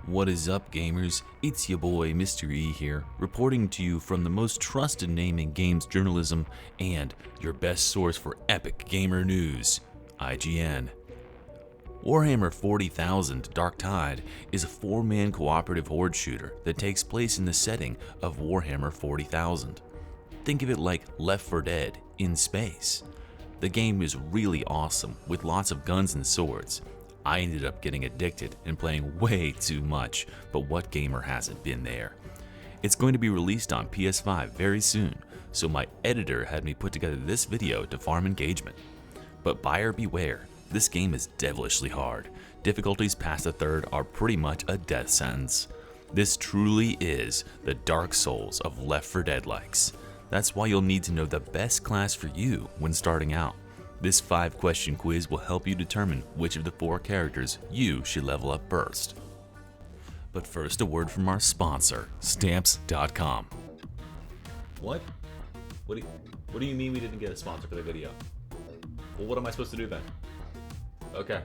What is up, gamers? It's your boy Mr. E here, reporting to you from the most trusted name in games journalism and your best source for epic gamer news, IGN. Warhammer 40,000 Darktide is a 4-man cooperative horde shooter that takes place in the setting of Warhammer 40,000. Think of it like Left 4 Dead in space. The game is really awesome with lots of guns and swords. I ended up getting addicted and playing way too much, but what gamer hasn't been there? It's going to be released on PS5 very soon, so my editor had me put together this video to farm engagement. But buyer beware, this game is devilishly hard. Difficulties past a third are pretty much a death sentence. This truly is the Dark Souls of Left 4 Dead likes. That's why you'll need to know the best class for you when starting out. This 5-question quiz will help you determine which of the 4 characters you should level up first. But first, a word from our sponsor, Stamps.com. What? What do you mean we didn't get a sponsor for the video? Well, what am I supposed to do then? Okay.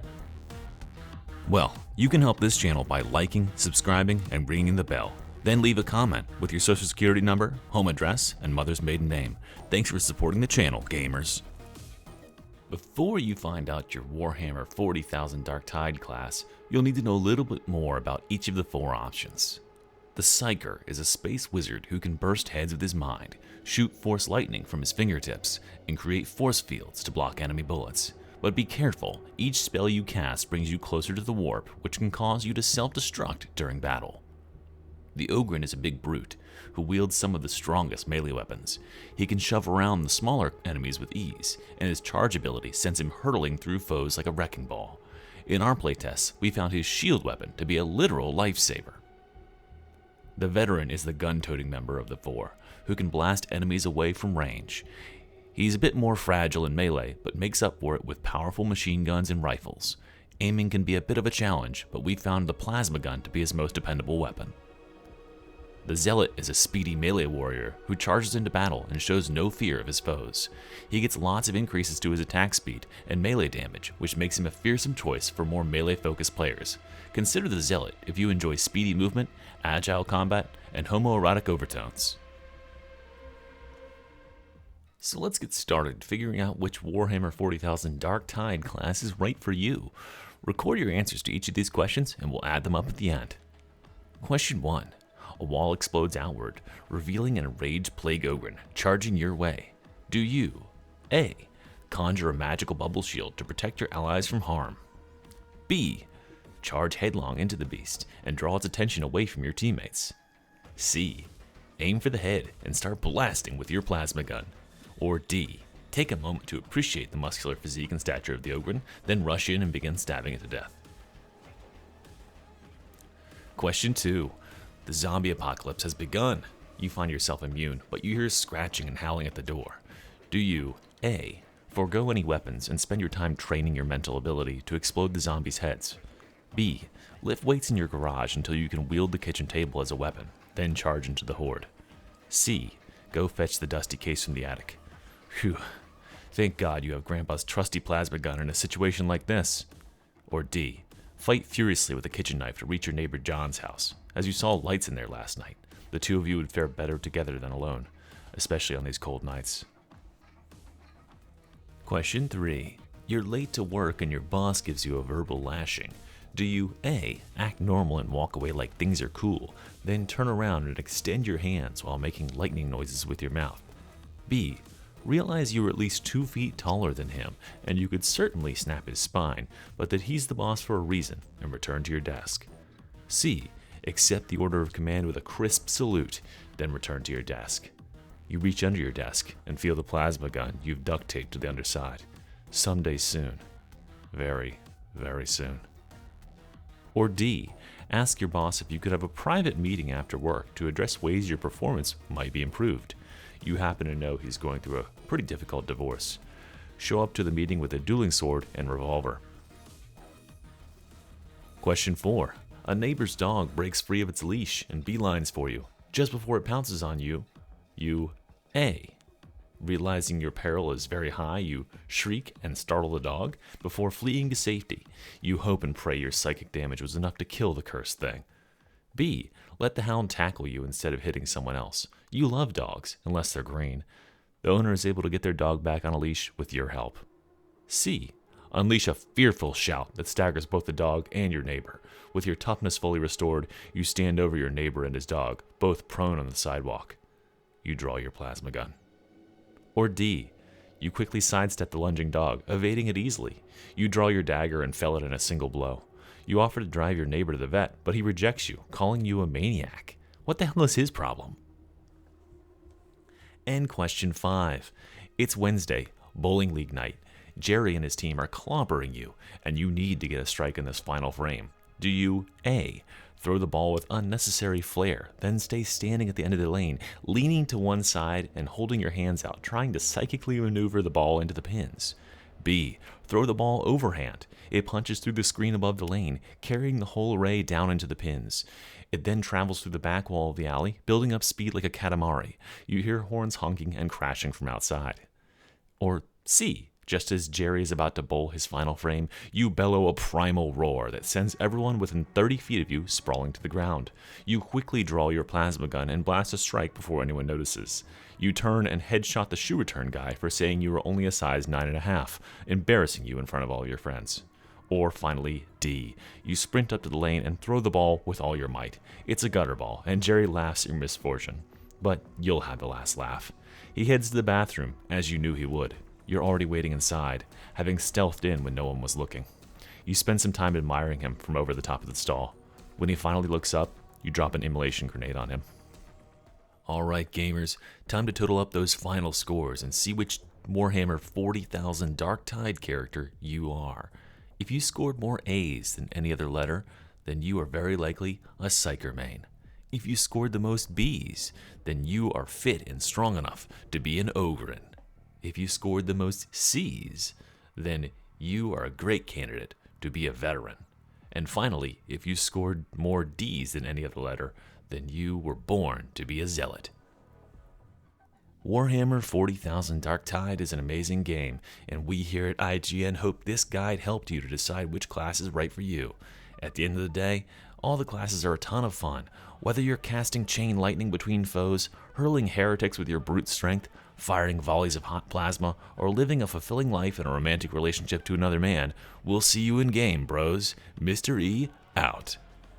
Well, you can help this channel by liking, subscribing, and ringing the bell. Then leave a comment with your social security number, home address, and mother's maiden name. Thanks for supporting the channel, gamers. Before you find out your Warhammer 40,000 Darktide class, you'll need to know a little bit more about each of the 4 options. The Psyker is a space wizard who can burst heads with his mind, shoot force lightning from his fingertips, and create force fields to block enemy bullets. But be careful, each spell you cast brings you closer to the warp, which can cause you to self-destruct during battle. The Ogryn is a big brute who wields some of the strongest melee weapons. He can shove around the smaller enemies with ease, and his charge ability sends him hurtling through foes like a wrecking ball. In our playtests, we found his shield weapon to be a literal lifesaver. The Veteran is the gun-toting member of the 4, who can blast enemies away from range. He's a bit more fragile in melee, but makes up for it with powerful machine guns and rifles. Aiming can be a bit of a challenge, but we found the plasma gun to be his most dependable weapon. The Zealot is a speedy melee warrior who charges into battle and shows no fear of his foes. He gets lots of increases to his attack speed and melee damage, which makes him a fearsome choice for more melee-focused players. Consider the Zealot if you enjoy speedy movement, agile combat, and homoerotic overtones. So let's get started figuring out which Warhammer 40,000 Darktide class is right for you. Record your answers to each of these questions and we'll add them up at the end. Question 1. A wall explodes outward, revealing an enraged plague Ogryn charging your way. Do you A. Conjure a magical bubble shield to protect your allies from harm? B. Charge headlong into the beast and draw its attention away from your teammates? C. Aim for the head and start blasting with your plasma gun? Or D. Take a moment to appreciate the muscular physique and stature of the Ogryn, then rush in and begin stabbing it to death? Question 2. The zombie apocalypse has begun. You find yourself immune, but you hear scratching and howling at the door. Do you A. Forgo any weapons and spend your time training your mental ability to explode the zombies' heads? B. Lift weights in your garage until you can wield the kitchen table as a weapon, then charge into the horde? C. Go fetch the dusty case from the attic. Phew. Thank God you have Grandpa's trusty plasma gun in a situation like this. Or D. Fight furiously with a kitchen knife to reach your neighbor John's house. As you saw lights in there last night, the two of you would fare better together than alone, especially on these cold nights. Question 3. You're late to work and your boss gives you a verbal lashing. Do you A. Act normal and walk away like things are cool, then turn around and extend your hands while making lightning noises with your mouth? B. Realize you are at least 2 feet taller than him, and you could certainly snap his spine, but that he's the boss for a reason, and return to your desk? C. Accept the order of command with a crisp salute, then return to your desk. You reach under your desk and feel the plasma gun you've duct taped to the underside. Someday soon. Very, very soon. Or D. Ask your boss if you could have a private meeting after work to address ways your performance might be improved. You happen to know he's going through a pretty difficult divorce. Show up to the meeting with a dueling sword and revolver. Question 4. A neighbor's dog breaks free of its leash and beelines for you. Just before it pounces on you, you A. Realizing your peril is very high, you shriek and startle the dog. Before fleeing to safety, you hope and pray your psychic damage was enough to kill the cursed thing. B. Let the hound tackle you instead of hitting someone else. You love dogs, unless they're green. The owner is able to get their dog back on a leash with your help. C. Unleash a fearful shout that staggers both the dog and your neighbor. With your toughness fully restored, you stand over your neighbor and his dog, both prone on the sidewalk. You draw your plasma gun. Or D. You quickly sidestep the lunging dog, evading it easily. You draw your dagger and fell it in a single blow. You offer to drive your neighbor to the vet, but he rejects you, calling you a maniac. What the hell is his problem? And question 5. It's Wednesday, bowling league night. Jerry and his team are clobbering you, and you need to get a strike in this final frame. Do you A. Throw the ball with unnecessary flair, then stay standing at the end of the lane, leaning to one side and holding your hands out, trying to psychically maneuver the ball into the pins? B. Throw the ball overhand. It punches through the screen above the lane, carrying the whole array down into the pins. It then travels through the back wall of the alley, building up speed like a katamari. You hear horns honking and crashing from outside. Or C. Just as Jerry is about to bowl his final frame, you bellow a primal roar that sends everyone within 30 feet of you sprawling to the ground. You quickly draw your plasma gun and blast a strike before anyone notices. You turn and headshot the shoe return guy for saying you were only a size 9.5, embarrassing you in front of all your friends. Or finally, D. You sprint up to the lane and throw the ball with all your might. It's a gutter ball, and Jerry laughs at your misfortune. But you'll have the last laugh. He heads to the bathroom, as you knew he would. You're already waiting inside, having stealthed in when no one was looking. You spend some time admiring him from over the top of the stall. When he finally looks up, you drop an immolation grenade on him. Alright gamers, time to total up those final scores and see which Warhammer 40,000 Darktide character you are. If you scored more A's than any other letter, then you are very likely a Psyker main. If you scored the most B's, then you are fit and strong enough to be an Ogryn. If you scored the most C's, then you are a great candidate to be a veteran. And finally, if you scored more D's than any other letter, then you were born to be a zealot. Warhammer 40,000 Darktide is an amazing game, and we here at IGN hope this guide helped you to decide which class is right for you. At the end of the day, all the classes are a ton of fun. Whether you're casting chain lightning between foes, hurling heretics with your brute strength, firing volleys of hot plasma, or living a fulfilling life in a romantic relationship to another man, we'll see you in game, bros. Mr. E, out.